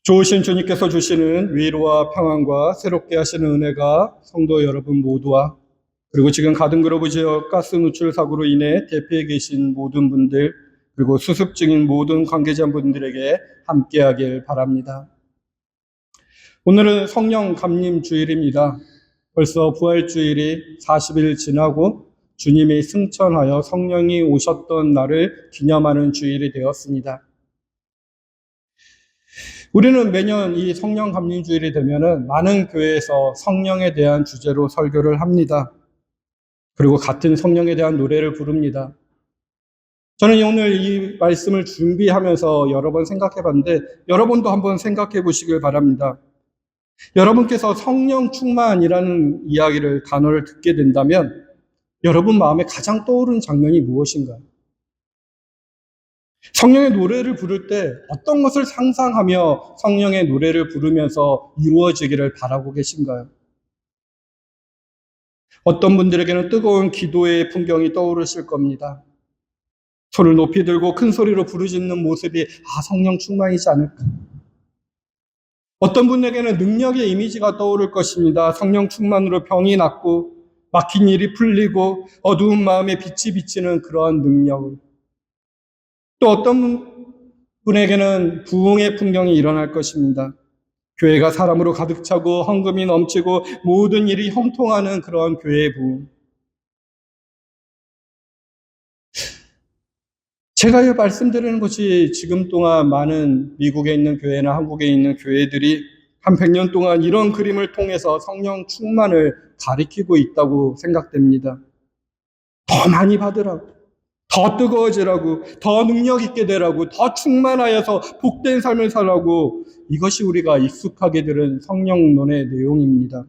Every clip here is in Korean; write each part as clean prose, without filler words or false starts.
좋으신 주님께서 주시는 위로와 평안과 새롭게 하시는 은혜가 성도 여러분 모두와 그리고 지금 가든그로브 지역 가스 누출 사고로 인해 대피해 계신 모든 분들 그리고 수습 중인 모든 관계자분들에게 함께하길 바랍니다. 오늘은 성령 감림 주일입니다. 벌써 부활주일이 40일 지나고 주님이 승천하여 성령이 오셨던 날을 기념하는 주일이 되었습니다. 우리는 매년 이 성령 감림 주일이 되면은 많은 교회에서 성령에 대한 주제로 설교를 합니다. 그리고 같은 성령에 대한 노래를 부릅니다. 저는 오늘 이 말씀을 준비하면서 여러 번 생각해 봤는데 여러분도 한번 생각해 보시길 바랍니다. 여러분께서 성령 충만이라는 이야기를, 단어를 듣게 된다면 여러분 마음에 가장 떠오르는 장면이 무엇인가요? 성령의 노래를 부를 때 어떤 것을 상상하며 성령의 노래를 부르면서 이루어지기를 바라고 계신가요? 어떤 분들에게는 뜨거운 기도의 풍경이 떠오르실 겁니다. 손을 높이 들고 큰 소리로 부르짖는 모습이 성령 충만이지 않을까? 어떤 분에게는 능력의 이미지가 떠오를 것입니다. 성령 충만으로 병이 낫고 막힌 일이 풀리고 어두운 마음에 빛이 비치는 그러한 능력을. 또 어떤 분에게는 부흥의 풍경이 일어날 것입니다. 교회가 사람으로 가득 차고 헌금이 넘치고 모든 일이 형통하는 그런 교회의 부흥. 제가 말씀드리는 것이 지금 동안 많은 미국에 있는 교회나 한국에 있는 교회들이 한 100년 동안 이런 그림을 통해서 성령 충만을 가리키고 있다고 생각됩니다. 더 많이 받으라고, 더 뜨거워지라고, 더 능력 있게 되라고, 더 충만하여서 복된 삶을 살라고, 이것이 우리가 익숙하게 들은 성령론의 내용입니다.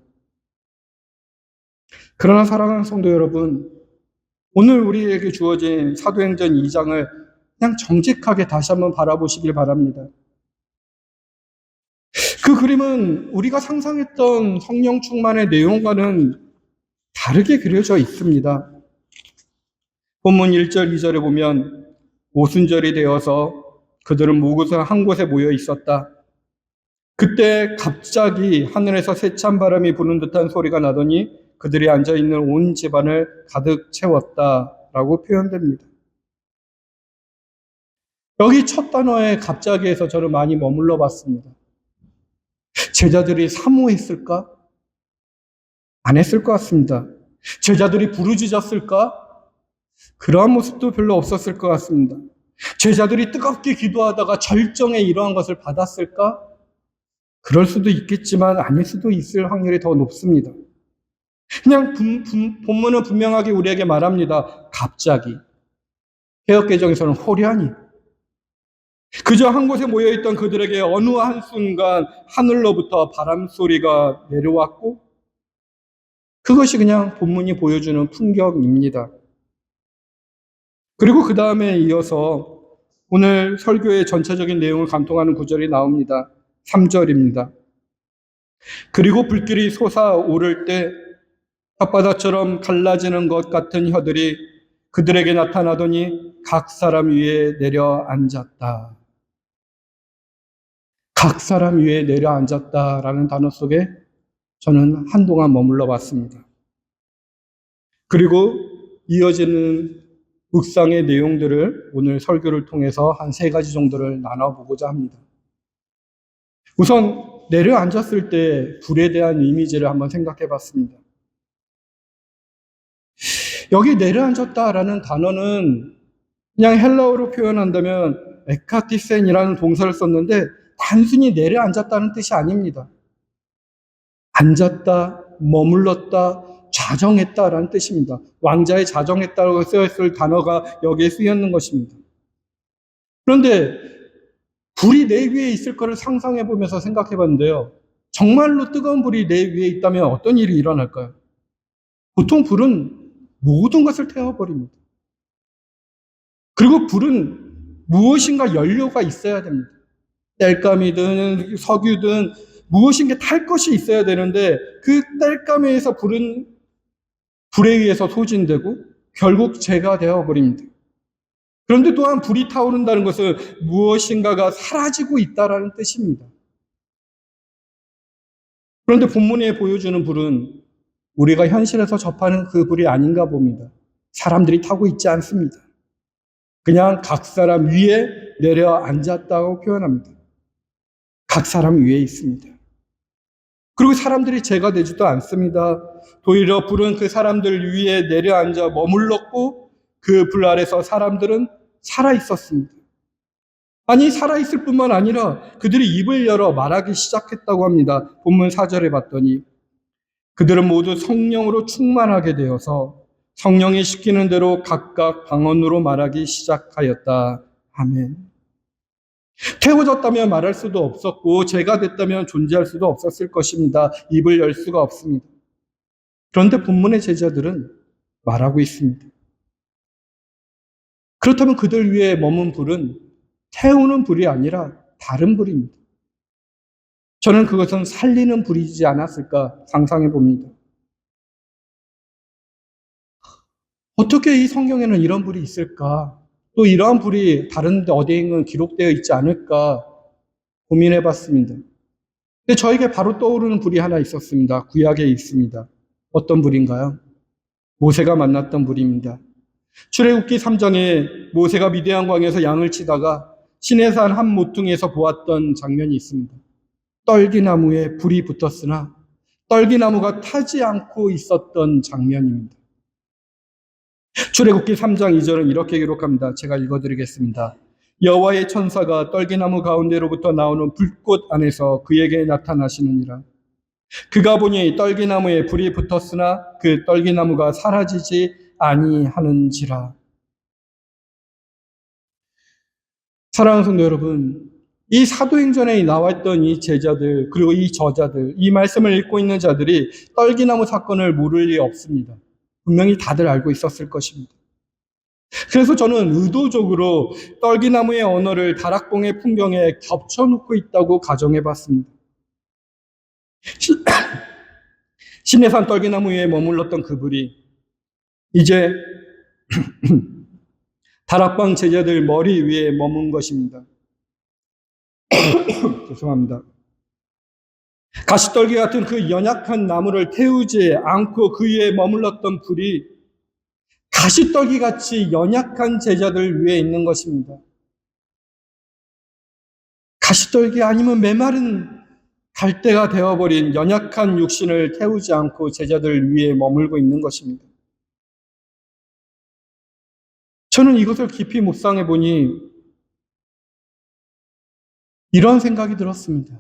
그러나 사랑하는 성도 여러분, 오늘 우리에게 주어진 사도행전 2장을 그냥 정직하게 다시 한번 바라보시길 바랍니다. 그 그림은 우리가 상상했던 성령 충만의 내용과는 다르게 그려져 있습니다. 본문 1절, 2절에 보면 오순절이 되어서 그들은 모두 한 곳에 모여 있었다. 그때 갑자기 하늘에서 세찬 바람이 부는 듯한 소리가 나더니 그들이 앉아있는 온 집안을 가득 채웠다라고 표현됩니다. 여기 첫 단어에 갑자기에서 저는 많이 머물러 봤습니다. 제자들이 사모했을까? 안 했을 것 같습니다. 제자들이 부르짖었을까? 그러한 모습도 별로 없었을 것 같습니다. 제자들이 뜨겁게 기도하다가 절정에 이러한 것을 받았을까? 그럴 수도 있겠지만 아닐 수도 있을 확률이 더 높습니다. 그냥 본문은 분명하게 우리에게 말합니다. 갑자기. 개역개정에서는 호련히. 그저 한 곳에 모여있던 그들에게 어느 한순간 하늘로부터 바람소리가 내려왔고 그것이 그냥 본문이 보여주는 풍경입니다. 그리고 그 다음에 이어서 오늘 설교의 전체적인 내용을 감통하는 구절이 나옵니다. 3절입니다. 그리고 불길이 솟아오를 때 혓바닥처럼 갈라지는 것 같은 혀들이 그들에게 나타나더니 각 사람 위에 내려앉았다. 각 사람 위에 내려앉았다라는 단어 속에 저는 한동안 머물러 봤습니다. 그리고 이어지는 묵상의 내용들을 오늘 설교를 통해서 한 3가지 정도를 나눠보고자 합니다. 우선 내려앉았을 때 불에 대한 이미지를 한번 생각해 봤습니다. 여기 내려앉았다라는 단어는 그냥 헬라어로 표현한다면 에카티센이라는 동사를 썼는데 단순히 내려앉았다는 뜻이 아닙니다. 앉았다, 머물렀다, 좌정했다라는 뜻입니다. 왕자의 좌정했다고 쓰였을 단어가 여기에 쓰였는 것입니다. 그런데 불이 내 위에 있을 것을 상상해 보면서 생각해 봤는데요. 정말로 뜨거운 불이 내 위에 있다면 어떤 일이 일어날까요? 보통 불은 모든 것을 태워버립니다. 그리고 불은 무엇인가 연료가 있어야 됩니다. 땔감이든 석유든 무엇인가 탈 것이 있어야 되는데 그 땔감에서 불은 불에 의해서 소진되고 결국 재가 되어버립니다. 그런데 또한 불이 타오른다는 것은 무엇인가가 사라지고 있다라는 뜻입니다. 그런데 본문에 보여주는 불은 우리가 현실에서 접하는 그 불이 아닌가 봅니다. 사람들이 타고 있지 않습니다. 그냥 각 사람 위에 내려앉았다고 표현합니다. 각 사람 위에 있습니다. 그리고 사람들이 죄가 되지도 않습니다. 오히려 불은 그 사람들 위에 내려앉아 머물렀고 그 불 아래서 사람들은 살아 있었습니다. 아니, 살아 있을 뿐만 아니라 그들이 입을 열어 말하기 시작했다고 합니다. 본문 4절에 봤더니 그들은 모두 성령으로 충만하게 되어서 성령이 시키는 대로 각각 방언으로 말하기 시작하였다. 아멘. 태워졌다면 말할 수도 없었고 죄가 됐다면 존재할 수도 없었을 것입니다. 입을 열 수가 없습니다. 그런데 본문의 제자들은 말하고 있습니다. 그렇다면 그들 위에 머문 불은 태우는 불이 아니라 다른 불입니다. 저는 그것은 살리는 불이지 않았을까 상상해 봅니다. 어떻게 이 성경에는 이런 불이 있을까? 또 이러한 불이 다른 데 어디에는 기록되어 있지 않을까 고민해 봤습니다. 근데 저에게 바로 떠오르는 불이 하나 있었습니다. 구약에 있습니다. 어떤 불인가요? 모세가 만났던 불입니다. 출애굽기 3장에 모세가 미디안 광야에서 양을 치다가 시내산 한 모퉁이에서 보았던 장면이 있습니다. 떨기나무에 불이 붙었으나 떨기나무가 타지 않고 있었던 장면입니다. 출애굽기 3장 2절은 이렇게 기록합니다. 제가 읽어드리겠습니다. 여호와의 천사가 떨기나무 가운데로부터 나오는 불꽃 안에서 그에게 나타나시느니라. 그가 보니 떨기나무에 불이 붙었으나 그 떨기나무가 사라지지 아니하는지라. 사랑하는 성도 여러분, 이 사도행전에 나왔던 이 제자들 그리고 이 저자들, 이 말씀을 읽고 있는 자들이 떨기나무 사건을 모를 리 없습니다. 분명히 다들 알고 있었을 것입니다. 그래서 저는 의도적으로 떨기나무의 언어를 다락봉의 풍경에 겹쳐놓고 있다고 가정해 봤습니다. 시내산 떨기나무 위에 머물렀던 그분이 이제 다락방 제자들 머리 위에 머문 것입니다. 죄송합니다. 가시떨기 같은 그 연약한 나무를 태우지 않고 그 위에 머물렀던 불이 가시떨기 같이 연약한 제자들 위에 있는 것입니다. 가시떨기 아니면 메마른 갈대가 되어버린 연약한 육신을 태우지 않고 제자들 위에 머물고 있는 것입니다. 저는 이것을 깊이 묵상해 보니 이런 생각이 들었습니다.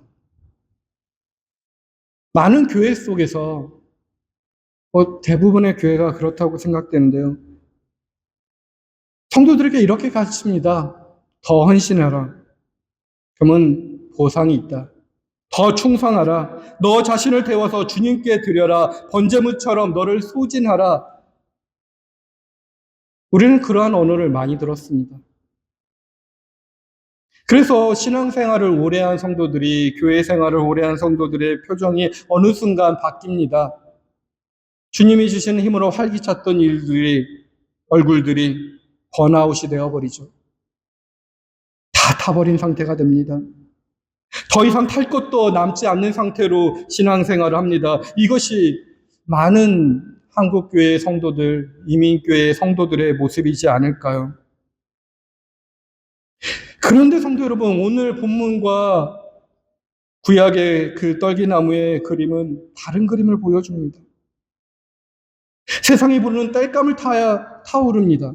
많은 교회 속에서 대부분의 교회가 그렇다고 생각되는데요. 성도들에게 이렇게 가르칩니다. 더 헌신하라. 그러면 보상이 있다. 더 충성하라. 너 자신을 태워서 주님께 드려라. 번제물처럼 너를 소진하라. 우리는 그러한 언어를 많이 들었습니다. 그래서 신앙생활을 오래 한 성도들이, 교회 생활을 오래 한 성도들의 표정이 어느 순간 바뀝니다. 주님이 주시는 힘으로 활기찼던 얼굴들이 번아웃이 되어버리죠. 다 타버린 상태가 됩니다. 더 이상 탈 것도 남지 않는 상태로 신앙생활을 합니다. 이것이 많은 한국교회 성도들, 이민교회 성도들의 모습이지 않을까요? 그런데 성도 여러분, 오늘 본문과 구약의 그 떨기나무의 그림은 다른 그림을 보여줍니다. 세상이 부르는 땔감을 타오릅니다.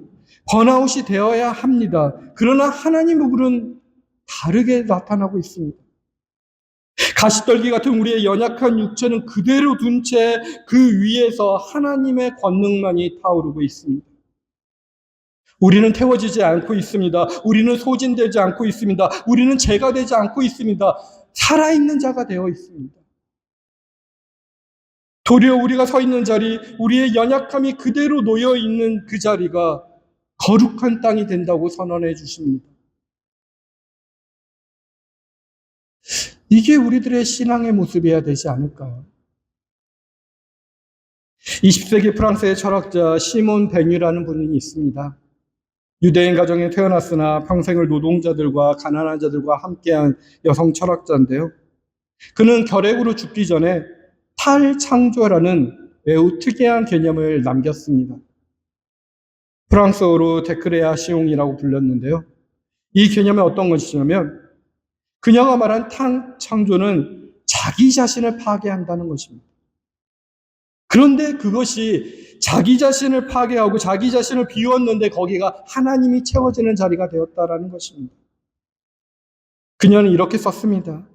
번아웃이 되어야 합니다. 그러나 하나님의 불은 다르게 나타나고 있습니다. 가시떨기 같은 우리의 연약한 육체는 그대로 둔 채 그 위에서 하나님의 권능만이 타오르고 있습니다. 우리는 태워지지 않고 있습니다. 우리는 소진되지 않고 있습니다. 우리는 죄가 되지 않고 있습니다. 살아있는 자가 되어 있습니다. 도리어 우리가 서 있는 자리, 우리의 연약함이 그대로 놓여 있는 그 자리가 거룩한 땅이 된다고 선언해 주십니다. 이게 우리들의 신앙의 모습이어야 되지 않을까요? 20세기 프랑스의 철학자 시몬 베뉴라는 분이 있습니다. 유대인 가정에 태어났으나 평생을 노동자들과 가난한 자들과 함께한 여성 철학자인데요. 그는 결핵으로 죽기 전에 탈창조라는 매우 특이한 개념을 남겼습니다. 프랑스어로 데크레아시옹이라고 불렸는데요. 이 개념이 어떤 것이냐면 그녀가 말한 탈창조는 자기 자신을 파괴한다는 것입니다. 그런데 그것이 자기 자신을 파괴하고 자기 자신을 비웠는데 거기가 하나님이 채워지는 자리가 되었다라는 것입니다. 그녀는 이렇게 썼습니다.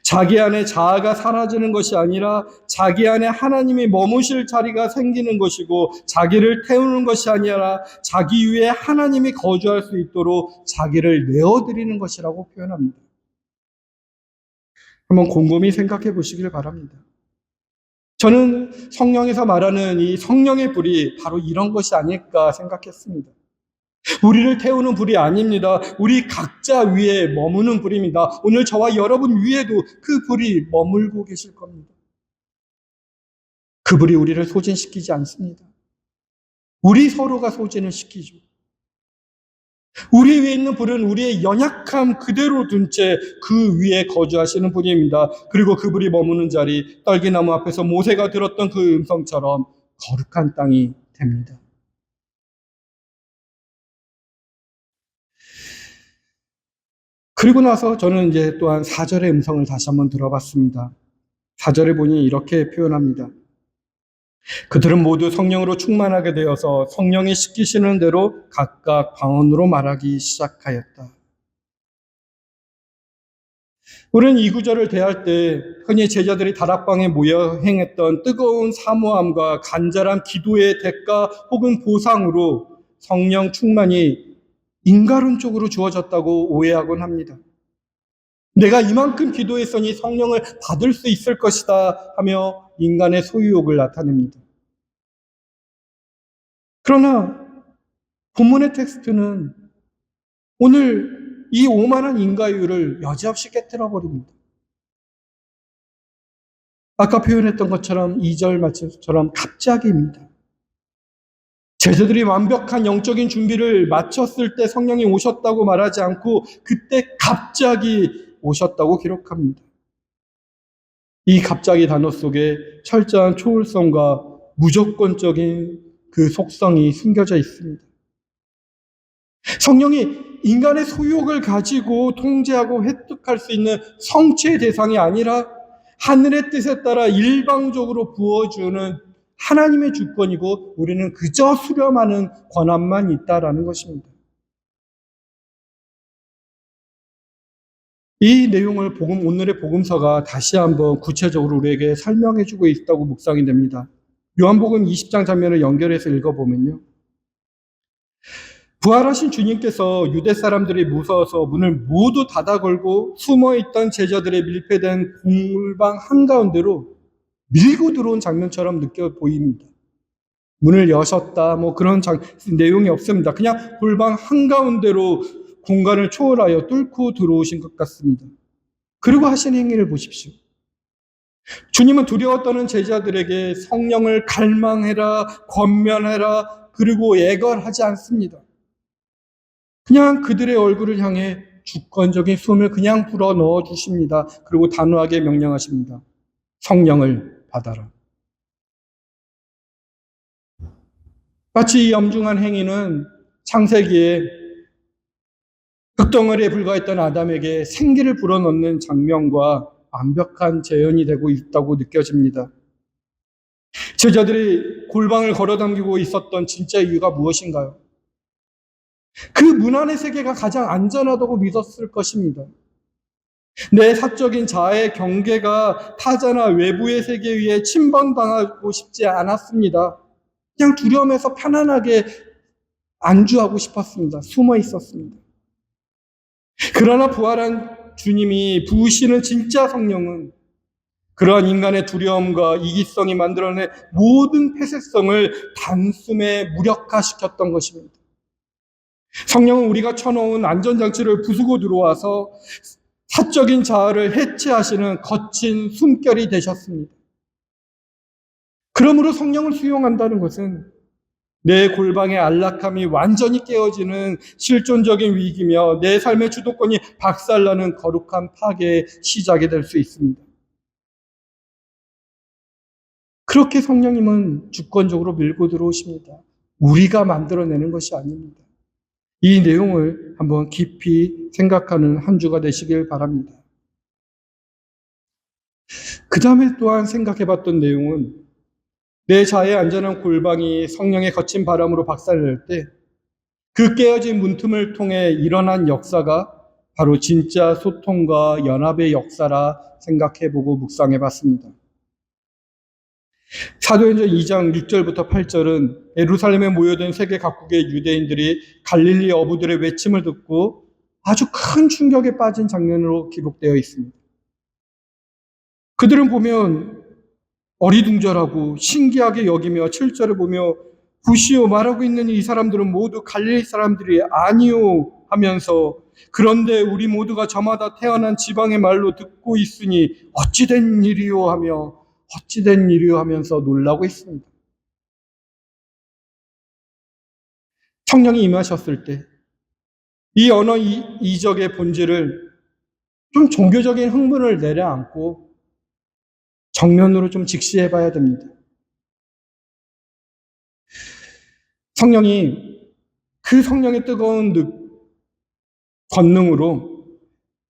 자기 안에 자아가 사라지는 것이 아니라 자기 안에 하나님이 머무실 자리가 생기는 것이고 자기를 태우는 것이 아니라 자기 위에 하나님이 거주할 수 있도록 자기를 내어드리는 것이라고 표현합니다. 한번 곰곰이 생각해 보시길 바랍니다. 저는 성령에서 말하는 이 성령의 불이 바로 이런 것이 아닐까 생각했습니다. 우리를 태우는 불이 아닙니다. 우리 각자 위에 머무는 불입니다. 오늘 저와 여러분 위에도 그 불이 머물고 계실 겁니다. 그 불이 우리를 소진시키지 않습니다. 우리 서로가 소진을 시키죠. 우리 위에 있는 불은 우리의 연약함 그대로 둔 채 그 위에 거주하시는 분입니다. 그리고 그 불이 머무는 자리, 떨기나무 앞에서 모세가 들었던 그 음성처럼 거룩한 땅이 됩니다. 그리고 나서 저는 이제 또한 4절의 음성을 다시 한번 들어봤습니다. 4절에 보니 이렇게 표현합니다. 그들은 모두 성령으로 충만하게 되어서 성령이 시키시는 대로 각각 방언으로 말하기 시작하였다. 우리는 이 구절을 대할 때 흔히 제자들이 다락방에 모여 행했던 뜨거운 사모함과 간절한 기도의 대가 혹은 보상으로 성령 충만이 인간론적으로 주어졌다고 오해하곤 합니다. 내가 이만큼 기도했으니 성령을 받을 수 있을 것이다 하며 인간의 소유욕을 나타냅니다. 그러나 본문의 텍스트는 오늘 이 오만한 인과율을 여지없이 깨뜨려 버립니다. 아까 표현했던 것처럼 2절 말씀처럼 갑자기입니다. 제자들이 완벽한 영적인 준비를 마쳤을 때 성령이 오셨다고 말하지 않고 그때 갑자기 오셨다고 기록합니다. 이 갑자기 단어 속에 철저한 초월성과 무조건적인 그 속성이 숨겨져 있습니다. 성령이 인간의 소욕을 가지고 통제하고 획득할 수 있는 성취의 대상이 아니라 하늘의 뜻에 따라 일방적으로 부어주는 하나님의 주권이고 우리는 그저 수렴하는 권한만 있다라는 것입니다. 이 내용을 오늘의 복음서가 다시 한번 구체적으로 우리에게 설명해주고 있다고 묵상이 됩니다. 요한복음 20장 장면을 연결해서 읽어보면요. 부활하신 주님께서 유대 사람들이 무서워서 문을 모두 닫아 걸고 숨어있던 제자들의 밀폐된 골방 한가운데로 밀고 들어온 장면처럼 느껴 보입니다. 문을 여셨다, 그런 내용이 없습니다. 그냥 골방 한가운데로 공간을 초월하여 뚫고 들어오신 것 같습니다. 그리고 하신 행위를 보십시오. 주님은 두려워 떠는 제자들에게 성령을 갈망해라, 권면해라, 그리고 애걸하지 않습니다. 그냥 그들의 얼굴을 향해 주권적인 숨을 그냥 불어 넣어 주십니다. 그리고 단호하게 명령하십니다. 성령을 받아라. 마치 이 엄중한 행위는 창세기에 흙덩어리에 불과했던 아담에게 생기를 불어넣는 장면과 완벽한 재현이 되고 있다고 느껴집니다. 제자들이 골방을 걸어당기고 있었던 진짜 이유가 무엇인가요? 그 문 안의 세계가 가장 안전하다고 믿었을 것입니다. 내 사적인 자아의 경계가 타자나 외부의 세계 위에 침범당하고 싶지 않았습니다. 그냥 두려움에서 편안하게 안주하고 싶었습니다. 숨어 있었습니다. 그러나 부활한 주님이 부으시는 진짜 성령은 그러한 인간의 두려움과 이기성이 만들어낸 모든 폐쇄성을 단숨에 무력화시켰던 것입니다. 성령은 우리가 쳐놓은 안전장치를 부수고 들어와서 사적인 자아를 해체하시는 거친 숨결이 되셨습니다. 그러므로 성령을 수용한다는 것은 내 골방의 안락함이 완전히 깨어지는 실존적인 위기며 내 삶의 주도권이 박살나는 거룩한 파괴의 시작이 될 수 있습니다. 그렇게 성령님은 주권적으로 밀고 들어오십니다. 우리가 만들어내는 것이 아닙니다. 이 내용을 한번 깊이 생각하는 한 주가 되시길 바랍니다. 그 다음에 또한 생각해봤던 내용은 내 자의 안전한 골방이 성령의 거친 바람으로 박살날 때 그 깨어진 문틈을 통해 일어난 역사가 바로 진짜 소통과 연합의 역사라 생각해보고 묵상해봤습니다. 사도행전 2장 6절부터 8절은 예루살렘에 모여든 세계 각국의 유대인들이 갈릴리 어부들의 외침을 듣고 아주 큰 충격에 빠진 장면으로 기록되어 있습니다. 그들은 보면 어리둥절하고 신기하게 여기며 7절을 보며 구시오 말하고 있는 이 사람들은 모두 갈릴리 사람들이 아니오 하면서 그런데 우리 모두가 저마다 태어난 지방의 말로 듣고 있으니 어찌된 일이요 하면서 놀라고 있습니다. 성령이 임하셨을 때 이 언어 이적의 본질을 좀 종교적인 흥분을 내려앉고 정면으로 좀 직시해 봐야 됩니다. 성령이 그 성령의 뜨거운 권능으로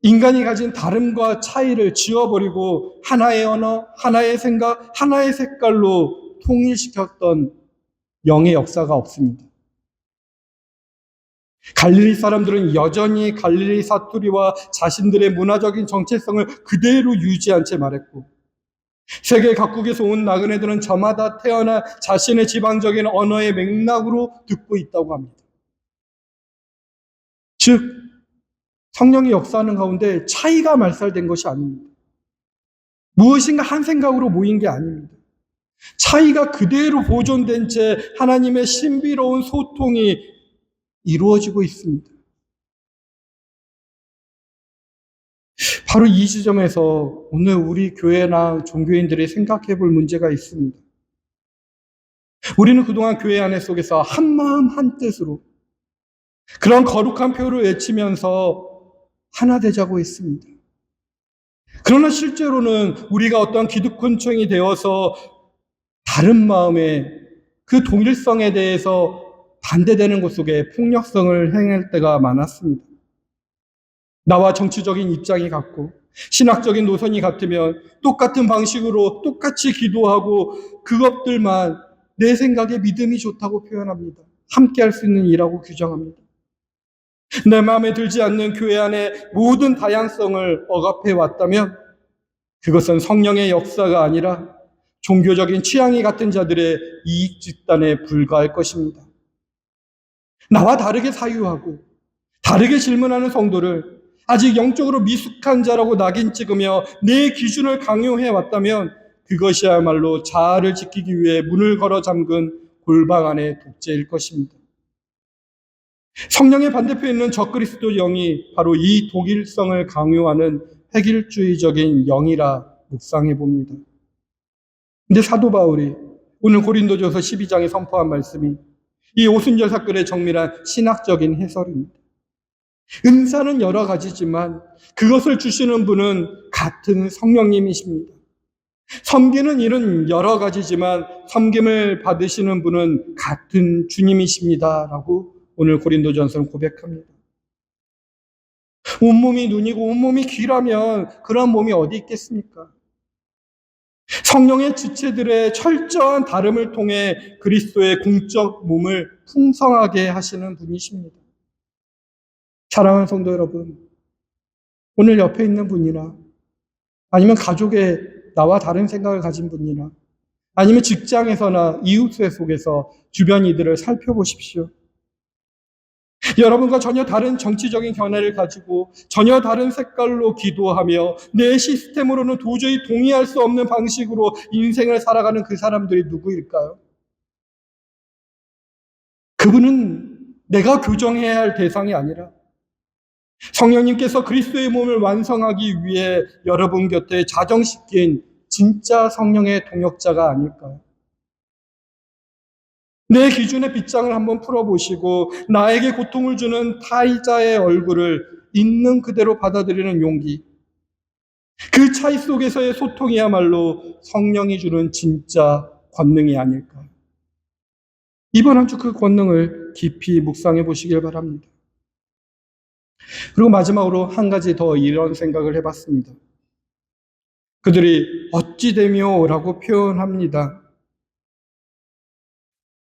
인간이 가진 다름과 차이를 지워버리고 하나의 언어, 하나의 생각, 하나의 색깔로 통일시켰던 영의 역사가 없습니다. 갈릴리 사람들은 여전히 갈릴리 사투리와 자신들의 문화적인 정체성을 그대로 유지한 채 말했고 세계 각국에서 온 나그네들은 저마다 태어나 자신의 지방적인 언어의 맥락으로 듣고 있다고 합니다. 즉 성령이 역사하는 가운데 차이가 말살된 것이 아닙니다. 무엇인가 한 생각으로 모인 게 아닙니다. 차이가 그대로 보존된 채 하나님의 신비로운 소통이 이루어지고 있습니다. 바로 이 지점에서 오늘 우리 교회나 종교인들이 생각해 볼 문제가 있습니다. 우리는 그동안 교회 안에 속에서 한마음 한뜻으로 그런 거룩한 표를 외치면서 하나 되자고 했습니다. 그러나 실제로는 우리가 어떤 기득권층이 되어서 다른 마음에 그 동일성에 대해서 반대되는 것 속에 폭력성을 행할 때가 많았습니다. 나와 정치적인 입장이 같고 신학적인 노선이 같으면 똑같은 방식으로 똑같이 기도하고 그것들만 내 생각에 믿음이 좋다고 표현합니다. 함께 할 수 있는 일이라고 규정합니다. 내 마음에 들지 않는 교회 안에 모든 다양성을 억압해 왔다면 그것은 성령의 역사가 아니라 종교적인 취향이 같은 자들의 이익 집단에 불과할 것입니다. 나와 다르게 사유하고 다르게 질문하는 성도를 아직 영적으로 미숙한 자라고 낙인 찍으며 내 기준을 강요해 왔다면 그것이야말로 자아를 지키기 위해 문을 걸어 잠근 골방 안의 독재일 것입니다. 성령의 반대편에 있는 적그리스도 영이 바로 이 독일성을 강요하는 획일주의적인 영이라 묵상해 봅니다. 근데 사도 바울이 오늘 고린도전서 12장에 선포한 말씀이 이 오순절 사건의 정밀한 신학적인 해설입니다. 은사는 여러 가지지만 그것을 주시는 분은 같은 성령님이십니다. 섬기는 일은 여러 가지지만 섬김을 받으시는 분은 같은 주님이십니다. 라고 오늘 고린도전서는 고백합니다. 온몸이 눈이고 온몸이 귀라면 그런 몸이 어디 있겠습니까? 성령의 지체들의 철저한 다름을 통해 그리스도의 공적 몸을 풍성하게 하시는 분이십니다. 사랑하는 성도 여러분, 오늘 옆에 있는 분이나 아니면 가족의 나와 다른 생각을 가진 분이나 아니면 직장에서나 이웃의 속에서 주변 이들을 살펴보십시오. 여러분과 전혀 다른 정치적인 견해를 가지고 전혀 다른 색깔로 기도하며 내 시스템으로는 도저히 동의할 수 없는 방식으로 인생을 살아가는 그 사람들이 누구일까요? 그분은 내가 교정해야 할 대상이 아니라 성령님께서 그리스도의 몸을 완성하기 위해 여러분 곁에 자정시킨 진짜 성령의 동역자가 아닐까요? 내 기준의 빗장을 한번 풀어보시고 나에게 고통을 주는 타의자의 얼굴을 있는 그대로 받아들이는 용기, 그 차이 속에서의 소통이야말로 성령이 주는 진짜 권능이 아닐까. 이번 한 주 그 권능을 깊이 묵상해 보시길 바랍니다. 그리고 마지막으로 한 가지 더 이런 생각을 해봤습니다. 그들이 어찌 되며라고 표현합니다.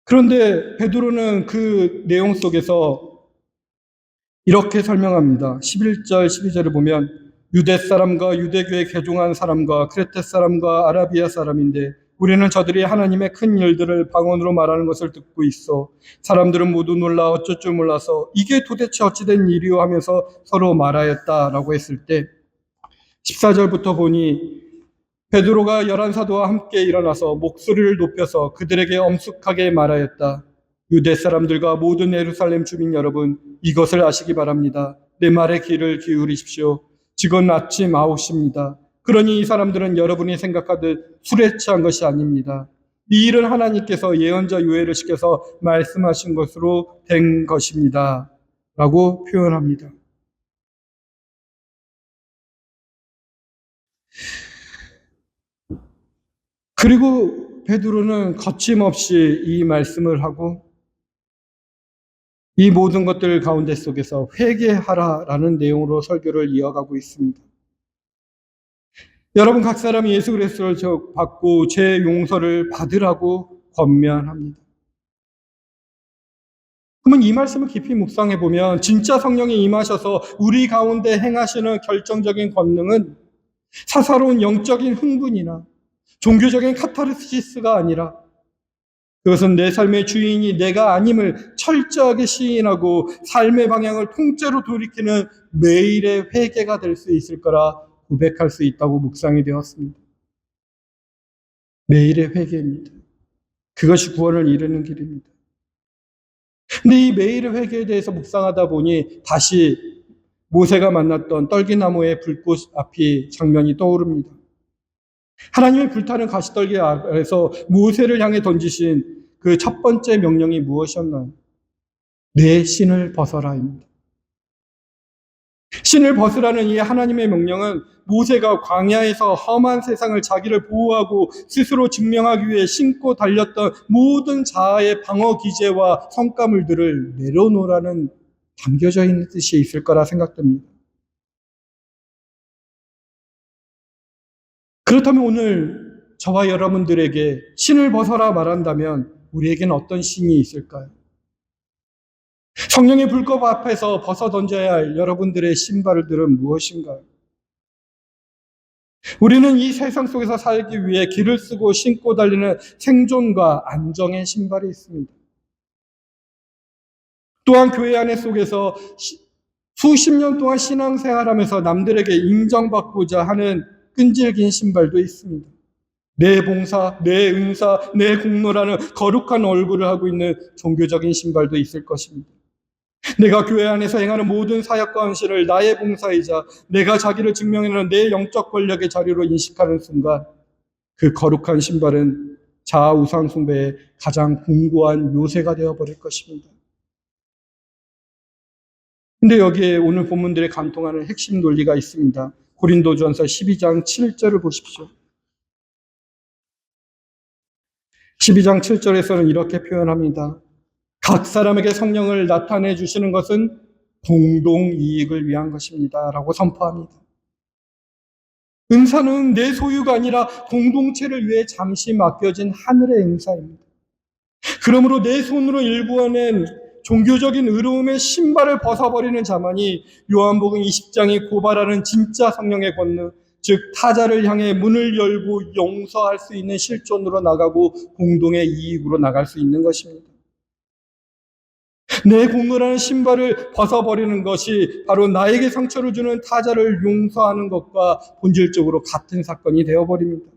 그런데 베드로는 그 내용 속에서 이렇게 설명합니다. 11절, 12절을 보면 유대 사람과 유대교에 개종한 사람과 크레테 사람과 아라비아 사람인데 우리는 저들이 하나님의 큰 일들을 방언으로 말하는 것을 듣고 있어 사람들은 모두 놀라 어쩔 줄 몰라서 이게 도대체 어찌된 일이요 하면서 서로 말하였다라고 했을 때 14절부터 보니 베드로가 11사도와 함께 일어나서 목소리를 높여서 그들에게 엄숙하게 말하였다. 유대 사람들과 모든 예루살렘 주민 여러분, 이것을 아시기 바랍니다. 내 말에 귀를 기울이십시오. 지금 아침 9시입니다. 그러니 이 사람들은 여러분이 생각하듯 술에 취한 것이 아닙니다. 이 일은 하나님께서 예언자 요엘을 시켜서 말씀하신 것으로 된 것입니다. 라고 표현합니다. 그리고 베드로는 거침없이 이 말씀을 하고 이 모든 것들 가운데 속에서 회개하라라는 내용으로 설교를 이어가고 있습니다. 여러분 각 사람이 예수 그리스도를 받고 죄 용서를 받으라고 권면합니다. 그러면 이 말씀을 깊이 묵상해 보면 진짜 성령이 임하셔서 우리 가운데 행하시는 결정적인 권능은 사사로운 영적인 흥분이나 종교적인 카타르시스가 아니라 그것은 내 삶의 주인이 내가 아님을 철저하게 시인하고 삶의 방향을 통째로 돌이키는 매일의 회개가 될 수 있을 거라 고백할 수 있다고 묵상이 되었습니다. 매일의 회개입니다. 그것이 구원을 이루는 길입니다. 근데 이 매일의 회개에 대해서 묵상하다 보니 다시 모세가 만났던 떨기나무의 불꽃 앞이 장면이 떠오릅니다. 하나님의 불타는 가시떨기 아래서 모세를 향해 던지신 그 첫 번째 명령이 무엇이었나요? 내 신을 벗어라입니다. 신을 벗으라는 이 하나님의 명령은 모세가 광야에서 험한 세상을 자기를 보호하고 스스로 증명하기 위해 신고 달렸던 모든 자아의 방어 기제와 성과물들을 내려놓으라는 담겨져 있는 뜻이 있을 거라 생각됩니다. 그렇다면 오늘 저와 여러분들에게 신을 벗어라 말한다면 우리에게는 어떤 신이 있을까요? 성령의 불꽃 앞에서 벗어 던져야 할 여러분들의 신발들은 무엇인가요? 우리는 이 세상 속에서 살기 위해 길을 쓰고 신고 달리는 생존과 안정의 신발이 있습니다. 또한 교회 안에 속에서 수십 년 동안 신앙생활하면서 남들에게 인정받고자 하는 끈질긴 신발도 있습니다. 내 봉사, 내 은사, 내 공로라는 거룩한 얼굴을 하고 있는 종교적인 신발도 있을 것입니다. 내가 교회 안에서 행하는 모든 사역과 헌신을 나의 봉사이자 내가 자기를 증명하는 내 영적 권력의 자리로 인식하는 순간 그 거룩한 신발은 자아 우상 숭배의 가장 공고한 요새가 되어버릴 것입니다. 근데 여기에 오늘 본문들에 관통하는 핵심 논리가 있습니다. 고린도전서 12장 7절을 보십시오. 12장 7절에서는 이렇게 표현합니다. 각 사람에게 성령을 나타내 주시는 것은 공동 이익을 위한 것입니다. 라고 선포합니다. 은사는 내 소유가 아니라 공동체를 위해 잠시 맡겨진 하늘의 은사입니다. 그러므로 내 손으로 일구어낸 종교적인 의로움의 신발을 벗어버리는 자만이 요한복음 20장이 고발하는 진짜 성령의 권능, 즉 타자를 향해 문을 열고 용서할 수 있는 실존으로 나가고 공동의 이익으로 나갈 수 있는 것입니다. 내 공로라는 신발을 벗어버리는 것이 바로 나에게 상처를 주는 타자를 용서하는 것과 본질적으로 같은 사건이 되어버립니다.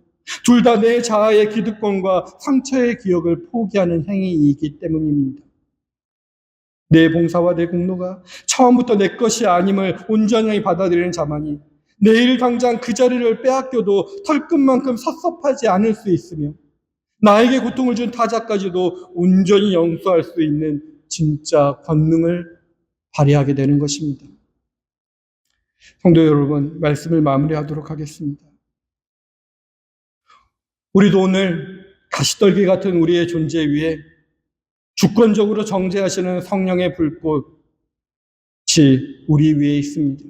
둘 다 내 자아의 기득권과 상처의 기억을 포기하는 행위이기 때문입니다. 내 봉사와 내 공로가 처음부터 내 것이 아님을 온전히 받아들이는 자만이 내일 당장 그 자리를 빼앗겨도 털끝만큼 섭섭하지 않을 수 있으며 나에게 고통을 준 타자까지도 온전히 용서할 수 있는 진짜 권능을 발휘하게 되는 것입니다. 성도 여러분, 말씀을 마무리하도록 하겠습니다. 우리도 오늘 가시떨기 같은 우리의 존재 위에 주권적으로 정죄하시는 성령의 불꽃이 우리 위에 있습니다.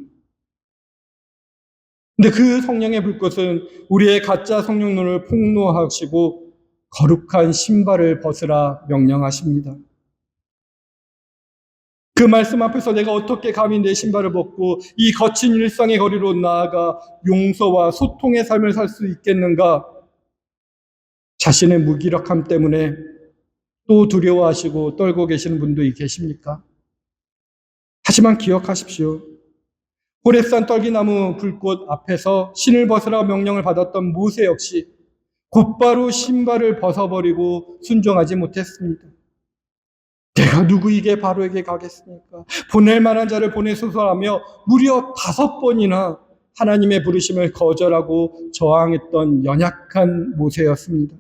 근데 그 성령의 불꽃은 우리의 가짜 성령론을 폭로하시고 거룩한 신발을 벗으라 명령하십니다. 그 말씀 앞에서 내가 어떻게 감히 내 신발을 벗고 이 거친 일상의 거리로 나아가 용서와 소통의 삶을 살 수 있겠는가? 자신의 무기력함 때문에 또 두려워하시고 떨고 계시는 분도 계십니까? 하지만 기억하십시오. 호렙산 떨기나무 불꽃 앞에서 신을 벗으라 명령을 받았던 모세 역시 곧바로 신발을 벗어버리고 순종하지 못했습니다. 내가 누구에게 바로에게 가겠습니까? 보낼 만한 자를 보내소서라며 무려 5번이나 하나님의 부르심을 거절하고 저항했던 연약한 모세였습니다.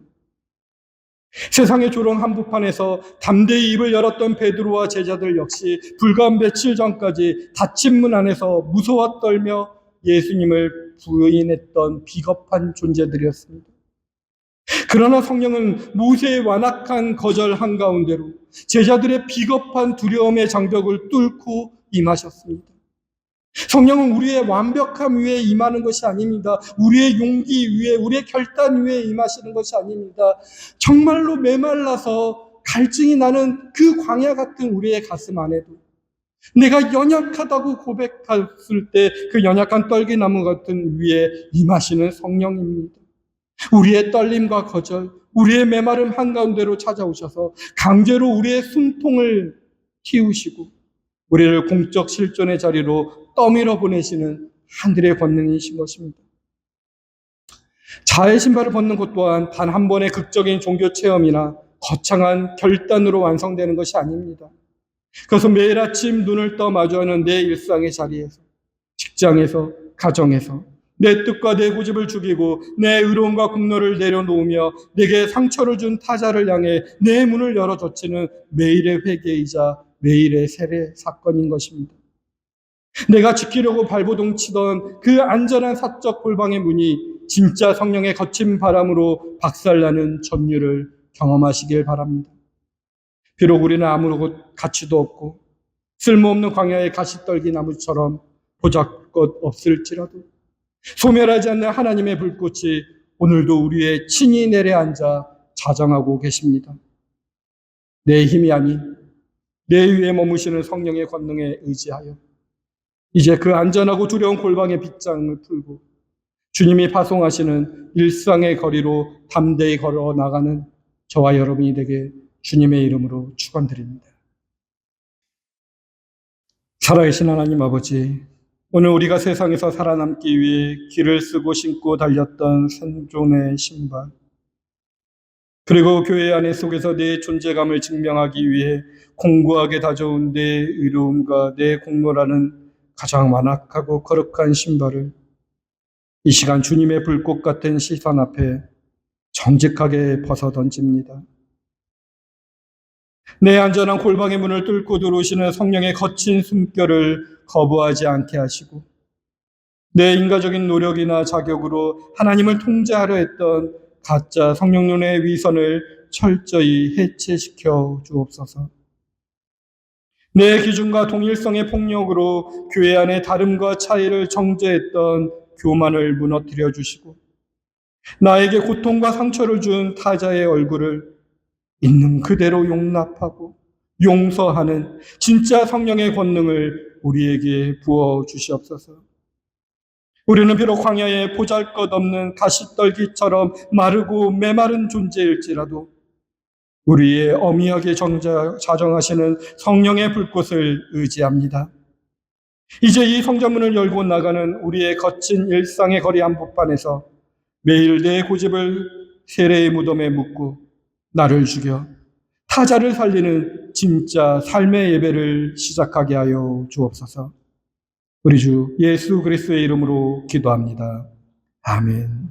세상의 조롱 한복판에서 담대히 입을 열었던 베드로와 제자들 역시 불과 며칠 전까지 닫힌 문 안에서 무서워 떨며 예수님을 부인했던 비겁한 존재들이었습니다. 그러나 성령은 모세의 완악한 거절 한가운데로 제자들의 비겁한 두려움의 장벽을 뚫고 임하셨습니다. 성령은 우리의 완벽함 위에 임하는 것이 아닙니다. 우리의 용기 위에, 우리의 결단 위에 임하시는 것이 아닙니다. 정말로 메말라서 갈증이 나는 그 광야 같은 우리의 가슴 안에도 내가 연약하다고 고백했을 때 그 연약한 떨기나무 같은 위에 임하시는 성령입니다. 우리의 떨림과 거절, 우리의 메마름 한가운데로 찾아오셔서 강제로 우리의 숨통을 틔우시고 우리를 공적 실존의 자리로 떠밀어 보내시는 하늘의 권능이신 것입니다. 자의 신발을 벗는 것 또한 단 한 번의 극적인 종교 체험이나 거창한 결단으로 완성되는 것이 아닙니다. 그래서 매일 아침 눈을 떠 마주하는 내 일상의 자리에서, 직장에서, 가정에서 내 뜻과 내 고집을 죽이고 내 의로움과 공로를 내려놓으며 내게 상처를 준 타자를 향해 내 문을 열어 젖히는 매일의 회개이자 매일의 세례 사건인 것입니다. 내가 지키려고 발버둥 치던 그 안전한 사적 골방의 문이 진짜 성령의 거친 바람으로 박살나는 전율을 경험하시길 바랍니다. 비록 우리는 아무런 가치도 없고 쓸모없는 광야의 가시떨기 나무처럼 보잘것 없을지라도 소멸하지 않는 하나님의 불꽃이 오늘도 우리의 친히 내려앉아 자정하고 계십니다. 내 힘이 아닌 내 위에 머무시는 성령의 권능에 의지하여 이제 그 안전하고 두려운 골방의 빗장을 풀고 주님이 파송하시는 일상의 거리로 담대히 걸어 나가는 저와 여러분이 되게 주님의 이름으로 축원드립니다. 살아계신 하나님 아버지, 오늘 우리가 세상에서 살아남기 위해 길을 쓰고 신고 달렸던 생존의 신발, 그리고 교회 안에 속에서 내 존재감을 증명하기 위해 공고하게 다져온 내 의로움과 내 공로라는 가장 완악하고 거룩한 신발을 이 시간 주님의 불꽃 같은 시선 앞에 정직하게 벗어 던집니다. 내 안전한 골방의 문을 뚫고 들어오시는 성령의 거친 숨결을 거부하지 않게 하시고 내 인간적인 노력이나 자격으로 하나님을 통제하려 했던 가짜 성령론의 위선을 철저히 해체시켜 주옵소서. 내 기준과 동일성의 폭력으로 교회 안의 다름과 차이를 정죄했던 교만을 무너뜨려 주시고 나에게 고통과 상처를 준 타자의 얼굴을 있는 그대로 용납하고 용서하는 진짜 성령의 권능을 우리에게 부어 주시옵소서. 우리는 비록 광야에 보잘것없는 가시떨기처럼 마르고 메마른 존재일지라도 우리의 어미하게 자정하시는 성령의 불꽃을 의지합니다. 이제 이 성전문을 열고 나가는 우리의 거친 일상의 거리 한복판에서 매일 내 고집을 세례의 무덤에 묻고 나를 죽여 타자를 살리는 진짜 삶의 예배를 시작하게 하여 주옵소서. 우리 주 예수 그리스도의 이름으로 기도합니다. 아멘.